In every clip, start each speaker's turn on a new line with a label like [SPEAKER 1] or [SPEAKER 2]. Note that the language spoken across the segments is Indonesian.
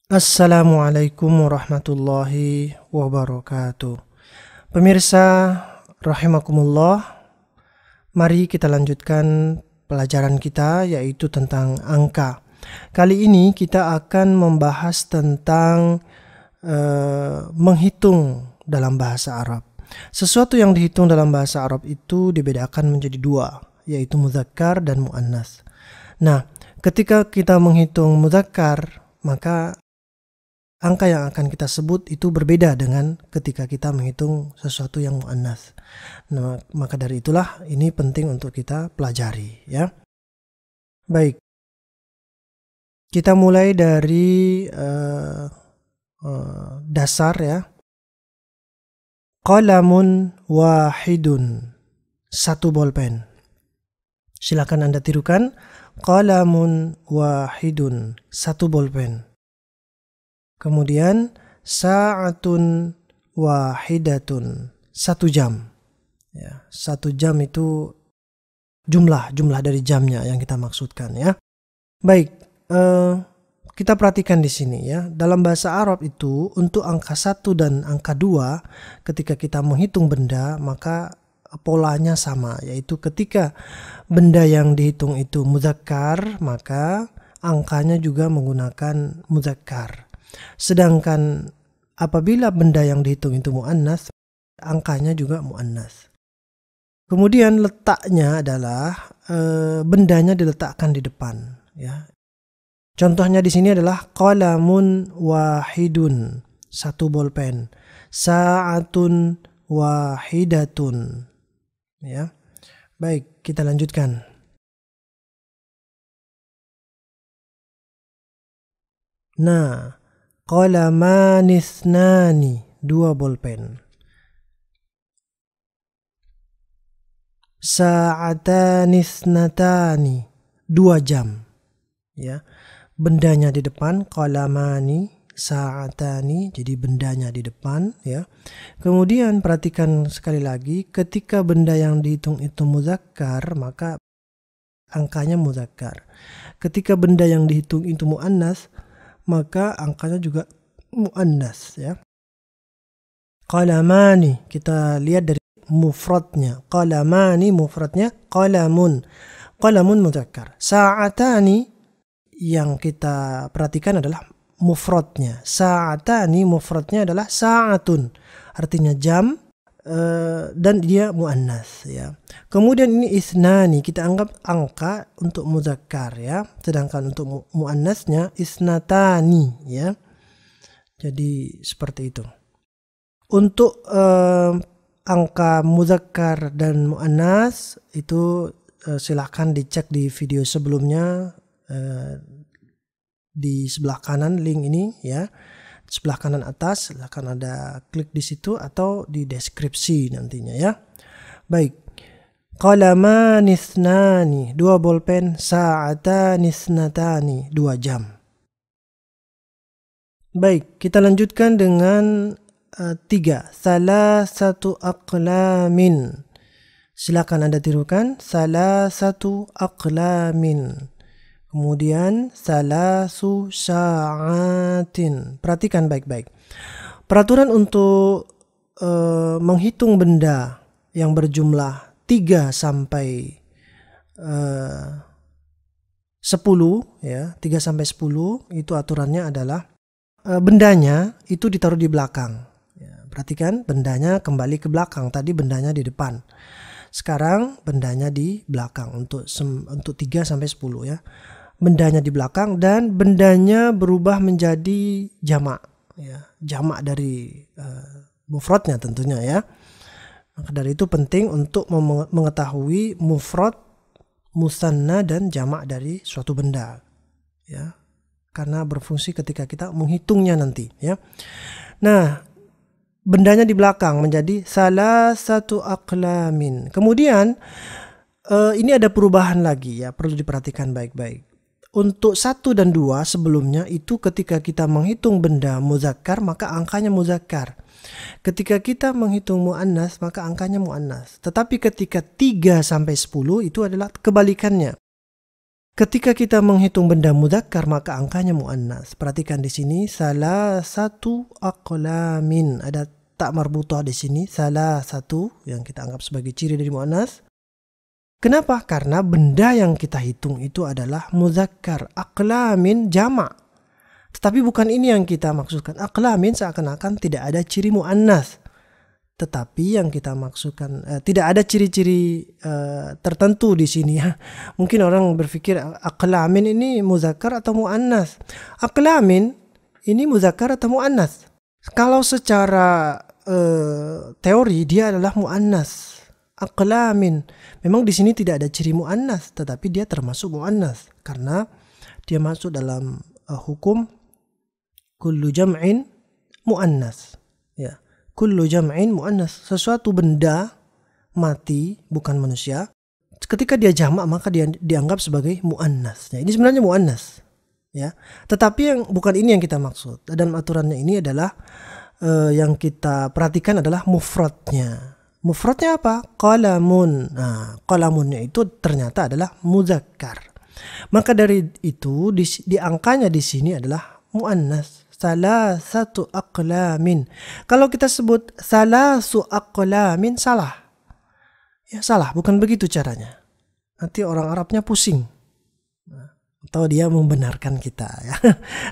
[SPEAKER 1] Assalamualaikum warahmatullahi wabarakatuh. Pemirsa rahimakumullah, mari kita lanjutkan pelajaran kita yaitu tentang angka. Kali ini kita akan membahas tentang menghitung dalam bahasa Arab. Sesuatu yang dihitung dalam bahasa Arab itu dibedakan menjadi dua, yaitu mudzakkar dan muannas. Nah, ketika kita menghitung mudzakkar, maka angka yang akan kita sebut itu berbeda dengan ketika kita menghitung sesuatu yang muannas. Nah, maka dari itulah ini penting untuk kita pelajari, ya. Baik. Kita mulai dari dasar, ya. Qalamun wahidun. Satu bolpen. Silakan Anda tirukan. Qalamun wahidun. Satu bolpen. Kemudian sa'atun wahidatun, 1 jam. Ya, 1 jam itu jumlah dari jamnya yang kita maksudkan, ya. Baik, kita perhatikan di sini, ya. Dalam bahasa Arab itu untuk angka 1 dan angka 2 ketika kita menghitung benda maka polanya sama, yaitu ketika benda yang dihitung itu mudzakkar maka angkanya juga menggunakan mudzakkar. Sedangkan apabila benda yang dihitung itu muannas, angkanya juga muannas. Kemudian letaknya adalah bendanya diletakkan di depan, ya. Contohnya di sini adalah qalamun wahidun, 1 bolpen. Sa'atun wahidatun, ya. Baik, kita lanjutkan. Nah, qalamani ithnani, 2 bolpen. Sa'atani ithnatani, 2 jam. Ya. Bendanya di depan, qalamani, sa'atani, jadi bendanya di depan, ya. Kemudian perhatikan sekali lagi, ketika benda yang dihitung itu mudzakkar, maka angkanya mudzakkar. Ketika benda yang dihitung itu muannas, maka angkanya juga muannas, ya. Qalamani, kita lihat dari mufradnya. Qalamani mufradnya qalamun. Qalamun mudzakkar. Sa'atani yang kita perhatikan adalah mufradnya. Sa'atani mufradnya adalah sa'atun. Artinya jam dan dia muannas, ya. Kemudian ini isnani, kita anggap angka untuk mudzakkar, ya. Sedangkan untuk muannasnya isnatani, ya. Jadi seperti itu. Untuk angka mudzakkar dan muannas itu silahkan dicek di video sebelumnya di sebelah kanan link ini, ya. Sebelah kanan atas silahkan ada klik di situ atau di deskripsi nantinya, ya. Baik. Qalaman ithnani, 2 bolpen. Sa'atan ithnatani, 2 jam. Baik, kita lanjutkan dengan 3. Salasatu aqlamin. Silakan Anda tirukan. Salasatu aqlamin. Kemudian salasu sa'atin. Perhatikan baik-baik. Peraturan untuk menghitung benda yang berjumlah 3 sampai 10, ya. 3 sampai 10 itu aturannya adalah bendanya itu ditaruh di belakang. Ya, perhatikan, bendanya kembali ke belakang. Tadi bendanya di depan. Sekarang bendanya di belakang untuk 3 sampai 10, ya. Bendanya di belakang dan bendanya berubah menjadi jamak, ya. Jamak dari mufradnya tentunya, ya. Maka dari itu penting untuk mengetahui mufrad, musanna dan jamak dari suatu benda, ya. Karena berfungsi ketika kita menghitungnya nanti, ya. Nah, bendanya di belakang menjadi salasatu aqlamin. Kemudian ini ada perubahan lagi, ya, perlu diperhatikan baik-baik. Untuk 1 dan 2 sebelumnya itu ketika kita menghitung benda mudzakkar maka angkanya mudzakkar. Ketika kita menghitung muannas maka angkanya muannas. Tetapi ketika 3 sampai 10 itu adalah kebalikannya. Ketika kita menghitung benda mudzakkar maka angkanya muannas. Perhatikan di sini salah satu aqlamin. Ada tak marbutah di sini, salah satu yang kita anggap sebagai ciri dari muannas. Kenapa? Karena benda yang kita hitung itu adalah mudzakkar. Aqlamin jamak. Tetapi bukan ini yang kita maksudkan. Aqlamin seakan-akan tidak ada ciri muannas. Tetapi yang kita maksudkan tidak ada ciri-ciri tertentu di sini ya. Mungkin orang berpikir aqlamin ini muzakkar atau muannas. Aqlamin ini muzakkar atau muannas. Kalau secara teori dia adalah muannas. Aqlamin memang di sini tidak ada ciri muannas, tetapi dia termasuk muannas karena dia masuk dalam hukum kullu jam'in muannas. Ya. Kullu jam'in muannas, sesuatu benda mati bukan manusia ketika dia jamak maka dia dianggap sebagai muannas. Ya, ini sebenarnya muannas ya. Tetapi yang bukan ini yang kita maksud. Dan aturannya ini adalah yang kita perhatikan adalah mufradnya. Mufradnya apa? Qalamun. Nah, qalamunnya itu ternyata adalah muzakkar. Maka dari itu di angkanya di sini adalah muannas. Salah satu aqlamin. Kalau kita sebut salah su aqlamin salah. Ya salah, bukan begitu caranya. Nanti orang Arabnya pusing. Atau dia membenarkan kita ya.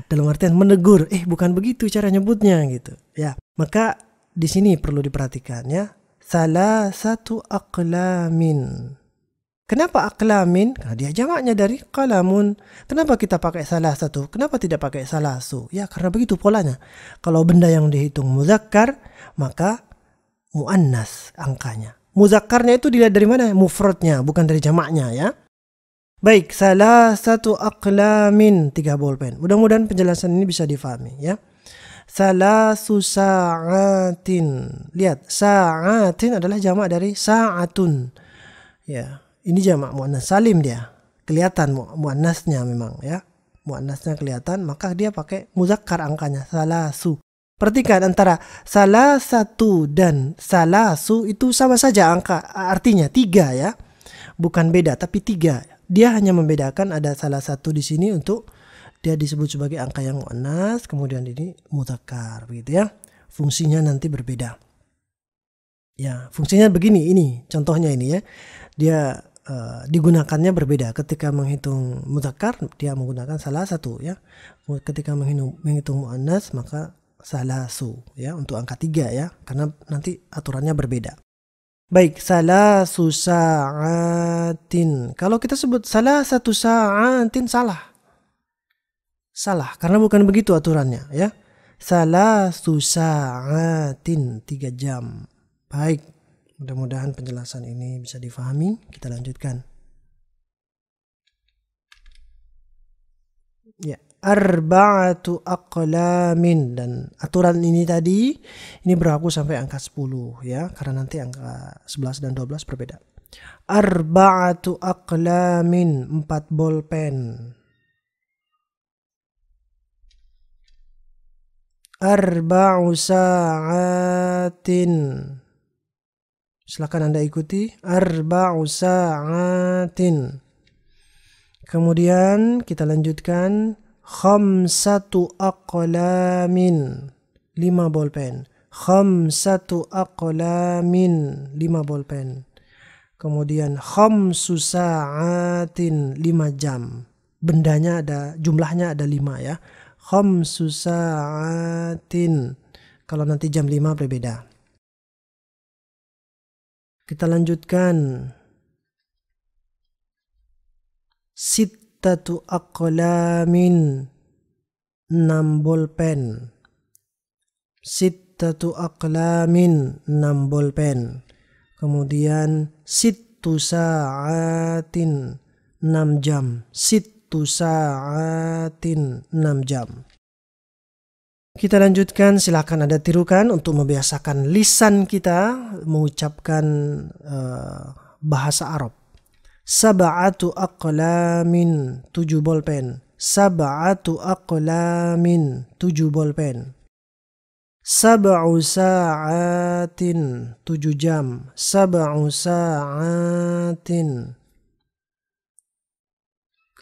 [SPEAKER 1] Dalam artian menegur, bukan begitu cara nyebutnya gitu. Ya, maka di sini perlu diperhatikan ya. Salah satu aqlamin. Kenapa aqlamin? Karena dia jamaknya dari qalamun. Kenapa kita pakai salah satu? Kenapa tidak pakai salasu? Ya karena begitu polanya. Kalau benda yang dihitung muzakkar, maka muannas angkanya. Muzakkarnya itu dilihat dari mana? Mufradnya, bukan dari jamaknya ya. Baik, salah satu aqlamin 3 bolpen. Mudah-mudahan penjelasan ini bisa difahami ya. Salasu sa'atin. Lihat, sa'atin adalah jamak dari sa'atun. Ya. Ini jamak muannas salim dia. Kelihatan muannasnya memang ya. Muannasnya kelihatan maka dia pakai muzakkar angkanya salasu. Perhatikan antara salah satu dan salasu itu sama saja angka artinya 3 ya. Bukan beda tapi 3. Dia hanya membedakan ada salah satu di sini untuk dia disebut sebagai angka yang muannas, kemudian ini muzakkar begitu ya. Fungsinya nanti berbeda. Ya, fungsinya begini ini contohnya ini ya. Dia digunakannya berbeda. Ketika menghitung mudzakkar dia menggunakan salah satu ya. Ketika menghitung muannas maka salasu ya untuk angka 3 ya, karena nanti aturannya berbeda. Baik, salasu sa'atin. Kalau kita sebut salah satu sa'atin salah. Salah karena bukan begitu aturannya ya. Salasu sa'atin 3 jam. Baik. Mudah-mudahan penjelasan ini bisa difahami. Kita lanjutkan. Ya, arba'atu aqlamin, dan aturan ini tadi ini berlaku sampai angka 10 ya, karena nanti angka 11 dan 12 berbeda. Arba'atu aqlamin 4 bolpen. Arba'u sa'atin. Silakan Anda ikuti. Arba'u sa'atin. Kemudian kita lanjutkan. Khamsatu aqlamin. 5 bolpen. Khamsatu aqlamin. 5 bolpen. Kemudian khamsu sa'atin. 5 jam. Bendanya ada, jumlahnya ada 5 ya. Khamsu sa'atin. Kalau nanti jam 5 berbeda. Kita lanjutkan. Sittatu aqlamin. 6 bolpen. Sittatu aqlamin. 6 bolpen. Kemudian sittu sa'atin. 6 jam. Sittu sa'atin. 6 jam. Kita lanjutkan, silakan Anda tirukan untuk membiasakan lisan kita mengucapkan bahasa Arab. Sab'atu aqlamin. 7 bolpen. Sab'atu aqlamin. 7 bolpen. Sab'u sa'atin. 7 jam. Sab'u sa'atin.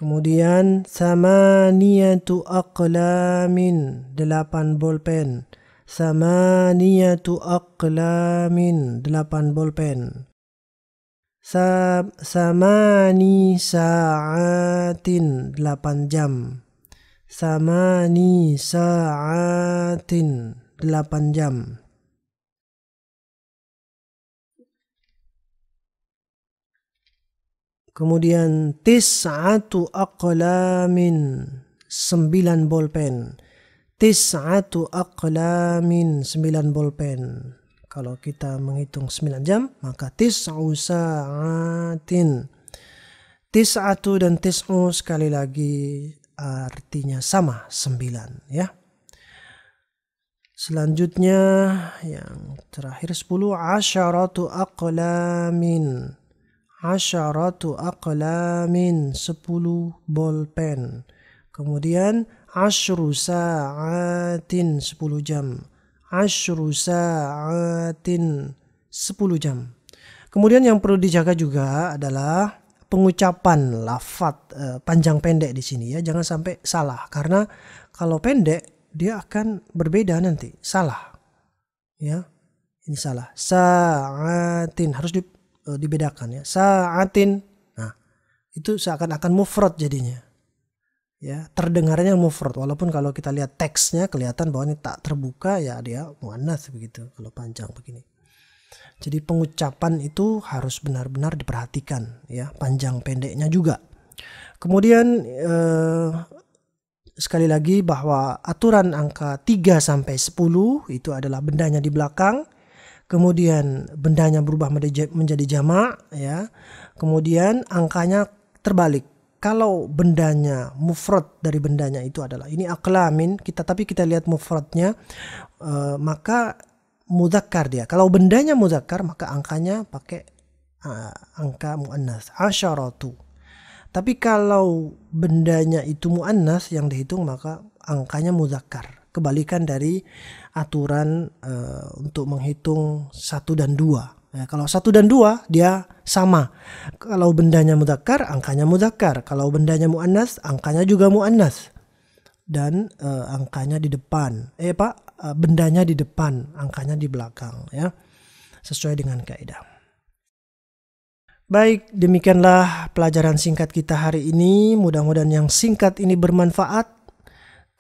[SPEAKER 1] Kemudian samaniyatu aqlamin, 8 bolpen. Samaniyatu aqlamin, 8 bolpen. Samani sa'atin, 8 jam. Samani sa'atin, 8 jam. Kemudian tis'atu aqlamin, 9 bolpen. Tis'atu aqlamin, 9 bolpen. Kalau kita menghitung 9 jam, maka tis'u sa'atin. Tis'atu dan tis'u sekali lagi artinya sama, 9 ya. Selanjutnya yang terakhir 10, asyaratu aqlamin. Asyaratu aqlamin, 10 bolpen. Kemudian asyru sa'atin, 10 jam. Asyru sa'atin, 10 jam. Kemudian yang perlu dijaga juga adalah pengucapan lafaz panjang pendek di sini ya. Jangan sampai salah, karena kalau pendek dia akan berbeda nanti, salah. Ya. Ini salah. Sa'atin harus dibedakan ya. Sa'atin. Nah, itu seakan-akan mufrad jadinya. Ya, terdengarnya mufrad walaupun kalau kita lihat teksnya kelihatan bahwa ini tak terbuka ya, dia muannats begitu kalau panjang begini. Jadi pengucapan itu harus benar-benar diperhatikan ya, panjang pendeknya juga. Kemudian sekali lagi bahwa aturan angka 3 sampai 10 itu adalah bendanya di belakang. Kemudian bendanya berubah menjadi jamak ya. Kemudian angkanya terbalik. Kalau bendanya mufrad dari bendanya itu adalah ini aqlamin, tapi kita lihat mufradnya maka mudzakkar dia. Kalau bendanya mudzakkar maka angkanya pakai angka muannats, asyaratu. Tapi kalau bendanya itu muannats yang dihitung maka angkanya mudzakkar. Kebalikan dari aturan untuk menghitung 1 dan 2. Ya, kalau 1 dan 2 dia sama. Kalau bendanya mudzakkar, angkanya mudzakkar. Kalau bendanya muannats, angkanya juga muannats. Dan angkanya di depan. Bendanya di depan, angkanya di belakang ya. Sesuai dengan kaidah. Baik, demikianlah pelajaran singkat kita hari ini. Mudah-mudahan yang singkat ini bermanfaat.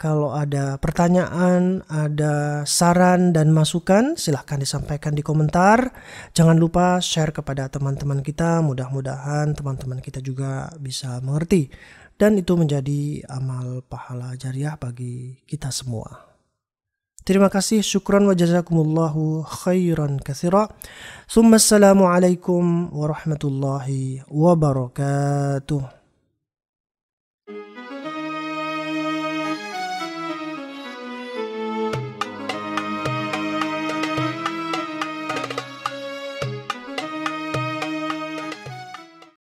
[SPEAKER 1] Kalau ada pertanyaan, ada saran dan masukan, silahkan disampaikan di komentar. Jangan lupa share kepada teman-teman kita. Mudah-mudahan teman-teman kita juga bisa mengerti. Dan itu menjadi amal pahala jariah bagi kita semua. Terima kasih. Syukran wa jazakumullahu khairan katsira. Assalamualaikum warahmatullahi wabarakatuh.